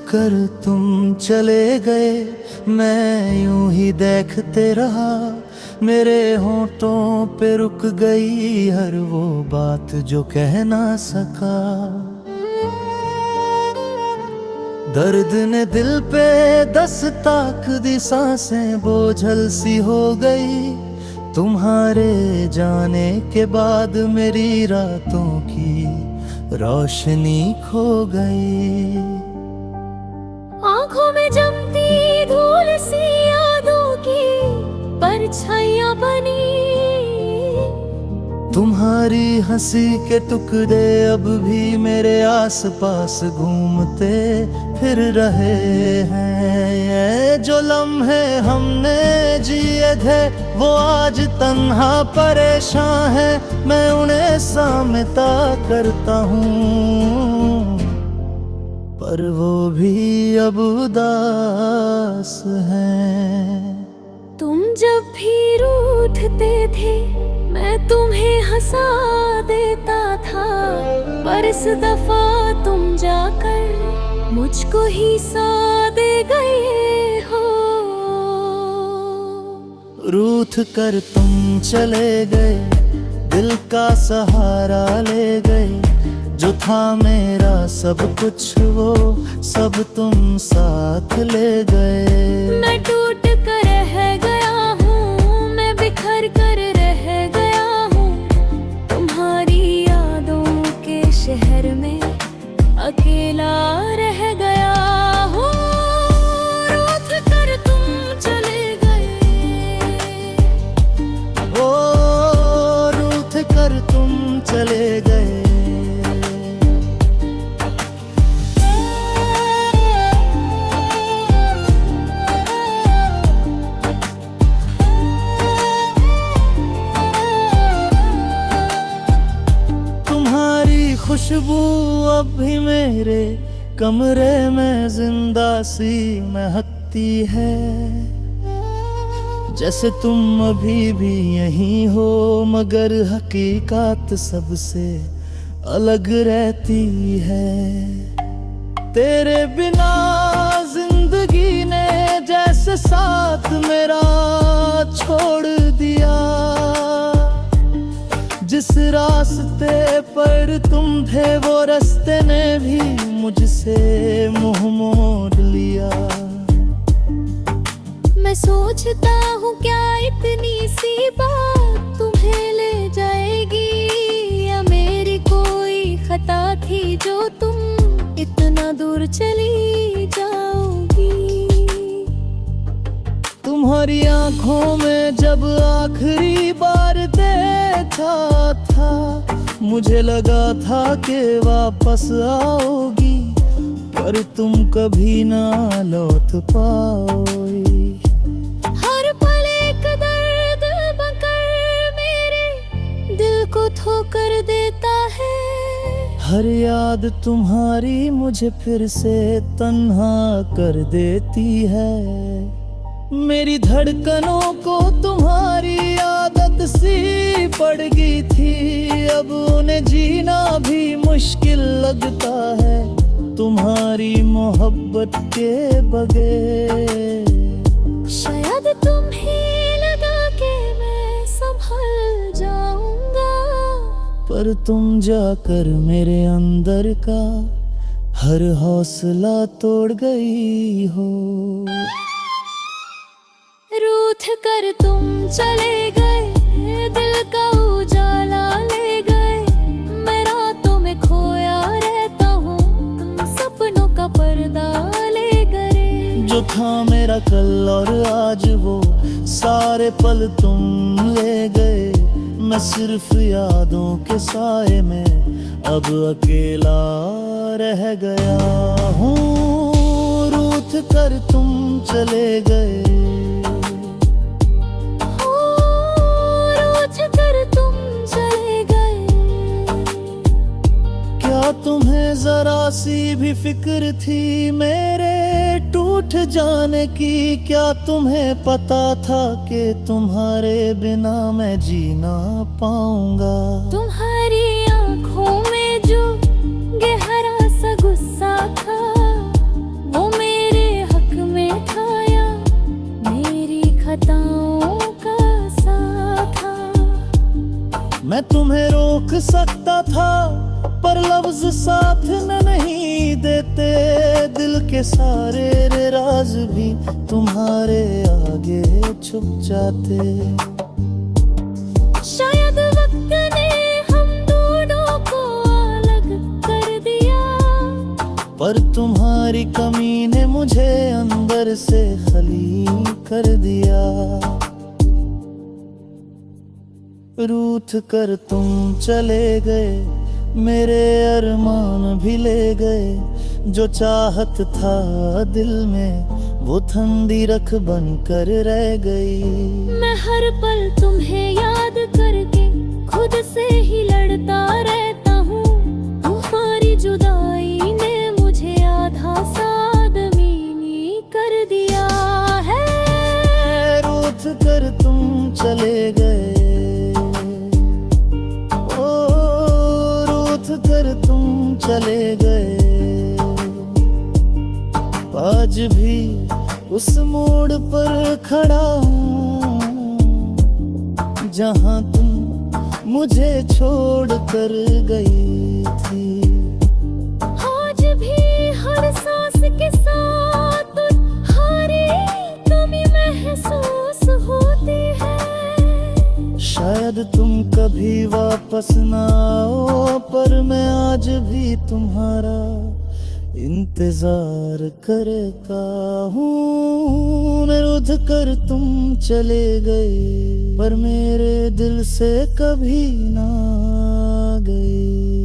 कर तुम चले गए, मैं यूं ही देखते रहा। मेरे होंठों पे रुक गई हर वो बात जो कह ना सका। दर्द ने दिल पे दस्तक दी, सांसें बोझल सी हो गई। तुम्हारे जाने के बाद मेरी रातों की रोशनी खो गई। आंखों में जमती धूल सी यादों की परछाइयां बनी। तुम्हारी हंसी के टुकड़े अब भी मेरे आसपास घूमते फिर रहे हैं। ये जो लम्हे हमने जिए थे वो आज तन्हा परेशान है। मैं उन्हें सामता करता हूँ पर वो भी अब उदास हैं। तुम जब भी रूठते थे मैं तुम्हें हंसा देता था, पर इस दफा तुम जाकर मुझको ही सा दे गए हो। रूठ कर तुम चले गए, दिल का सहारा ले गए। जो था मेरा सब कुछ वो सब तुम साथ ले गए। मैं टूट कर रह गया हूँ, मैं बिखर कर रह गया हूँ। तुम्हारी यादों के शहर में अकेला रह गया हूँ। रूठ कर तुम चले गए, ओ रूठ कर तुम चले गए। खुशबू अब भी मेरे कमरे में जिंदा सी महकती है। जैसे तुम अभी भी यहीं हो, मगर हकीकत सबसे अलग रहती है। तेरे बिना जिंदगी ने जैसे साथ मेरा छोड़ दिया। जिस रास्ते पर तुम थे वो रास्ते ने भी मुझसे मुंह मोड़ लिया। मैं सोचता हूँ क्या इतनी सी बात तुम्हें ले जाएगी, या मेरी कोई खता थी जो तुम इतना दूर चली जाओगी। तुम्हारी आंखों में जब आखिरी बार देखा था, मुझे लगा था कि वापस आओगी, पर तुम कभी ना लौट पाओगी। हर पल एक दर्द बनकर मेरे दिल को ठोकर देता है। हर याद तुम्हारी मुझे फिर से तन्हा कर देती है। मेरी धड़कनों को तुम्हारी आदत सी पड़ गई थी, अब उन्हें जीना भी मुश्किल लगता है तुम्हारी मोहब्बत के बगैर। शायद तुम्हें लगा कि मैं संभल जाऊंगा, पर तुम जाकर मेरे अंदर का हर हौसला तोड़ गई हो। रूठ कर तुम चले गए, दिल का उजाला ले गए। मैं रातों में खोया रहता हूँ, तुम सपनों का पर्दा ले गए। जो था मेरा कल और आज वो सारे पल तुम ले गए। मैं सिर्फ यादों के साए में अब अकेला रह गया हूँ। रूठ कर तुम चले गए, तुम्हें जरा सी भी फिक्र थी मेरे टूट जाने की? क्या तुम्हें पता था कि तुम्हारे बिना मैं जी ना पाऊंगा? तुम्हारी आंखों में जो गहरा सा गुस्सा था सकता था पर लफ्ज साथ न नहीं देते। दिल के सारे राज भी तुम्हारे आगे छुप जाते। शायद वक्त ने हम दोनों को अलग कर दिया, पर तुम्हारी कमी ने मुझे अंदर से खली कर दिया। रूठ कर तुम चले गए, मेरे अरमान भी ले गए। जो चाहत था दिल में वो ठंडी रख बन कर रह गई। मैं हर पल तुम्हें याद करके खुद से ही लड़ता रहता हूँ। तुम्हारी जुदाई ने मुझे आधा सादमी कर दिया है। रूठ कर तुम चले गए, कर तुम चले गए। आज भी उस मोड़ पर खड़ा हूँ जहाँ तुम मुझे छोड़ कर गई थी। आज भी हर सांस के साथ तुम्हारी कमी महसूस होती है। शायद तुम कभी वापस ना आओ, पर मैं आज भी तुम्हारा इंतजार करता हूँ। मैं रुध कर तुम चले गए, पर मेरे दिल से कभी ना गए।